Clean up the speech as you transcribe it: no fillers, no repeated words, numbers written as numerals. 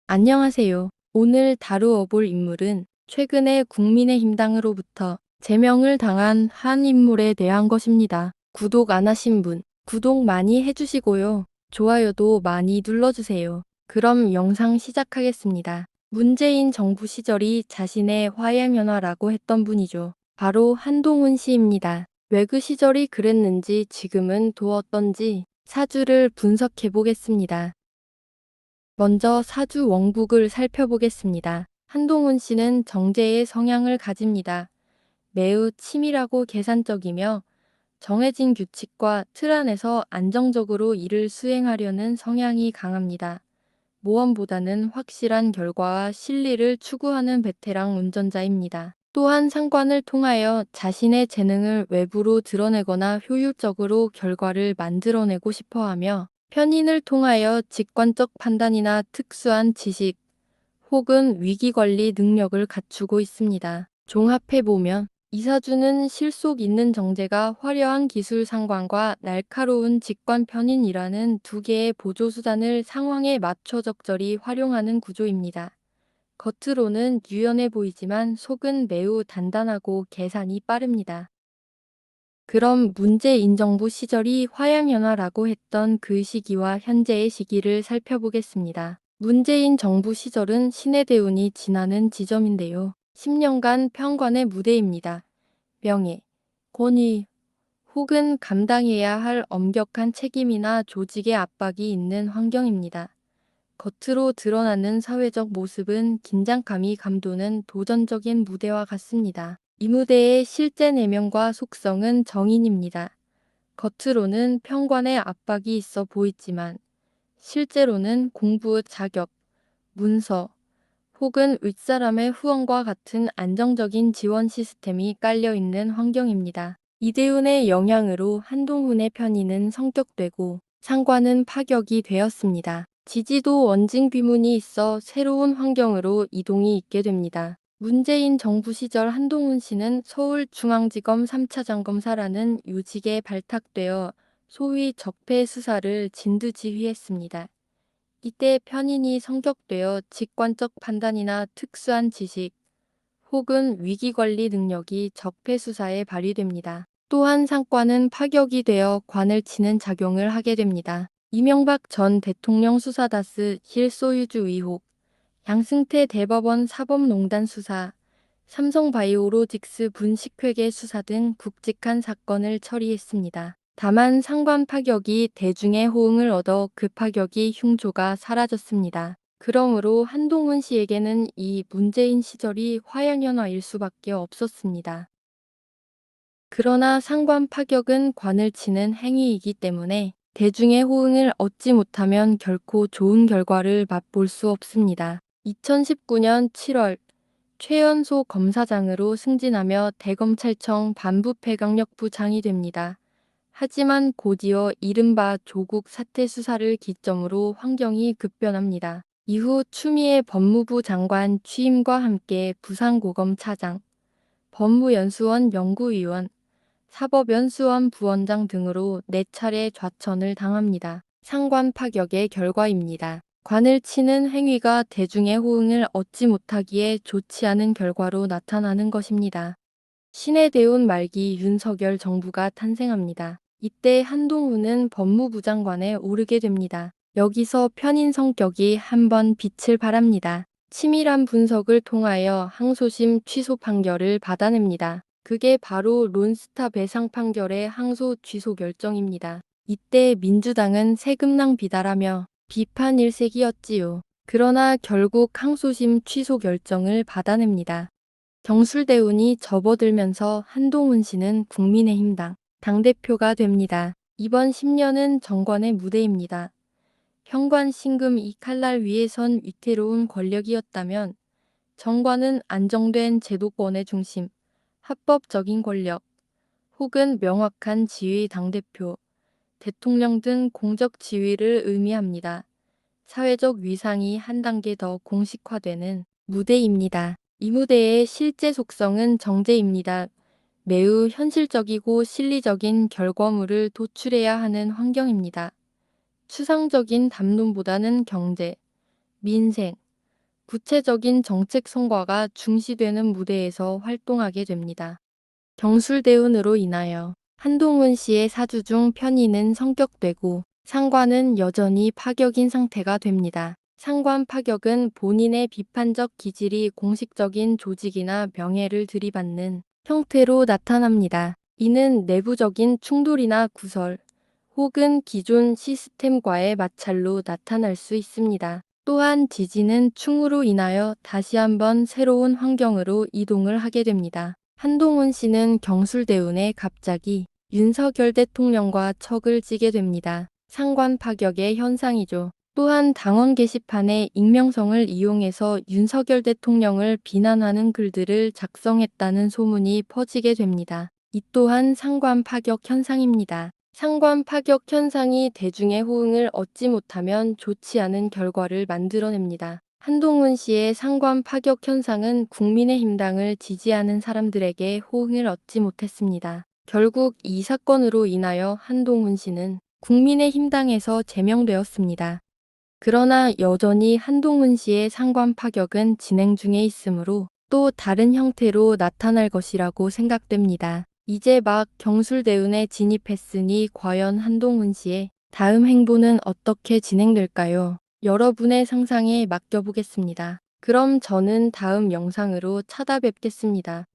안녕하세요. 오늘 다루어 볼 인물은 최근에 국민의힘당으로부터 제명을 당한 한 인물에 대한 것입니다. 구독 안 하신 분, 구독 많이 해주시고요. 좋아요도 많이 눌러주세요. 그럼 영상 시작하겠습니다. 문재인 정부 시절이 자신의 화양연화라고 했던 분이죠. 바로 한동훈 씨입니다. 왜 그 시절이 그랬는지 지금은 또 어떤지 사주를 분석해 보겠습니다. 먼저 사주 원국을 살펴보겠습니다. 한동훈 씨는 정제의 성향을 가집니다. 매우 치밀하고 계산적이며 정해진 규칙과 틀 안에서 안정적으로 일을 수행하려는 성향이 강합니다. 모험보다는 확실한 결과와 실리를 추구하는 베테랑 운전자입니다. 또한 상관을 통하여 자신의 재능을 외부로 드러내거나 효율적으로 결과를 만들어내고 싶어하며 편인을 통하여 직관적 판단이나 특수한 지식 혹은 위기관리 능력을 갖추고 있습니다. 종합해보면 이사주는 실속 있는 정제가 화려한 기술 상관과 날카로운 직관 편인이라는 두 개의 보조수단을 상황에 맞춰 적절히 활용하는 구조입니다. 겉으로는 유연해 보이지만 속은 매우 단단하고 계산이 빠릅니다. 그럼 문재인 정부 시절이 화양연화라고 했던 그 시기와 현재의 시기를 살펴보겠습니다. 문재인 정부 시절은 신의 대운이 지나는 지점인데요. 10년간 평관의 무대입니다. 명예, 권위, 혹은 감당해야 할 엄격한 책임이나 조직의 압박이 있는 환경입니다. 겉으로 드러나는 사회적 모습은 긴장감이 감도는 도전적인 무대와 같습니다. 이 무대의 실제 내면과 속성은 정인입니다. 겉으로는 평관의 압박이 있어 보이지만 실제로는 공부, 자격, 문서 혹은 윗사람의 후원과 같은 안정적인 지원 시스템이 깔려 있는 환경입니다. 이대훈의 영향으로 한동훈의 편의는 성격되고 상관은 파격이 되었습니다. 지지도 원진 비문이 있어 새로운 환경으로 이동이 있게 됩니다. 문재인 정부 시절 한동훈 씨는 서울중앙지검 3차장 검사라는 요직에 발탁되어 소위 적폐 수사를 진두지휘했습니다. 이때 편인이 성격되어 직관적 판단이나 특수한 지식 혹은 위기관리 능력이 적폐 수사에 발휘됩니다. 또한 상관은 파격이 되어 관을 치는 작용을 하게 됩니다. 이명박 전 대통령 수사 다스 실소유주 의혹, 양승태 대법원 사법농단 수사, 삼성바이오로직스 분식회계 수사 등 굵직한 사건을 처리했습니다. 다만 상관 파격이 대중의 호응을 얻어 그 파격이 흉조가 사라졌습니다. 그러므로 한동훈 씨에게는 이 문재인 시절이 화양연화일 수밖에 없었습니다. 그러나 상관 파격은 관을 치는 행위이기 때문에 대중의 호응을 얻지 못하면 결코 좋은 결과를 맛볼 수 없습니다. 2019년 7월 최연소 검사장으로 승진하며 대검찰청 반부패강력부장이 됩니다. 하지만 곧이어 이른바 조국 사태 수사를 기점으로 환경이 급변합니다. 이후 추미애 법무부 장관 취임과 함께 부산고검 차장, 법무연수원 연구위원, 사법연수원 부원장 등으로 4차례 좌천을 당합니다. 상관 파격의 결과입니다. 관을 치는 행위가 대중의 호응을 얻지 못하기에 좋지 않은 결과로 나타나는 것입니다. 신의 대운 말기 윤석열 정부가 탄생합니다. 이때 한동훈은 법무부 장관에 오르게 됩니다. 여기서 편인 성격이 한번 빛을 발합니다. 치밀한 분석을 통하여 항소심 취소 판결을 받아냅니다. 그게 바로 론스타 배상 판결의 항소 취소 결정입니다. 이때 민주당은 세금 낭비다라며 비판 일색이었지요. 그러나 결국 항소심 취소 결정을 받아냅니다. 경술대운이 접어들면서 한동훈 씨는 국민의힘당 당대표가 됩니다. 이번 10년은 정권의 무대입니다. 현관 신금 이 칼날 위에 선 위태로운 권력이었다면 정관은 안정된 제도권의 중심, 합법적인 권력, 혹은 명확한 지위 당대표, 대통령 등 공적 지위를 의미합니다. 사회적 위상이 한 단계 더 공식화되는 무대입니다. 이 무대의 실제 속성은 정제입니다. 매우 현실적이고 실리적인 결과물을 도출해야 하는 환경입니다. 추상적인 담론보다는 경제, 민생, 구체적인 정책 성과가 중시되는 무대에서 활동하게 됩니다. 경술대운으로 인하여 한동훈 씨의 사주 중 편인은 성격되고 상관은 여전히 파격인 상태가 됩니다. 상관 파격은 본인의 비판적 기질이 공식적인 조직이나 명예를 들이받는 형태로 나타납니다. 이는 내부적인 충돌이나 구설 혹은 기존 시스템과의 마찰로 나타날 수 있습니다. 또한 지지는 충으로 인하여 다시 한번 새로운 환경으로 이동을 하게 됩니다. 한동훈 씨는 경술대운에 갑자기 윤석열 대통령과 척을 지게 됩니다. 상관 파격의 현상이죠. 또한 당원 게시판에 익명성을 이용해서 윤석열 대통령을 비난하는 글들을 작성했다는 소문이 퍼지게 됩니다. 이 또한 상관 파격 현상입니다. 상관 파격 현상이 대중의 호응을 얻지 못하면 좋지 않은 결과를 만들어냅니다. 한동훈 씨의 상관 파격 현상은 국민의힘당을 지지하는 사람들에게 호응을 얻지 못했습니다. 결국 이 사건으로 인하여 한동훈 씨는 국민의힘당에서 제명되었습니다. 그러나 여전히 한동훈 씨의 상관 파격은 진행 중에 있으므로 또 다른 형태로 나타날 것이라고 생각됩니다. 이제 막 경술대운에 진입했으니 과연 한동훈 씨의 다음 행보는 어떻게 진행될까요? 여러분의 상상에 맡겨보겠습니다. 그럼 저는 다음 영상으로 찾아뵙겠습니다.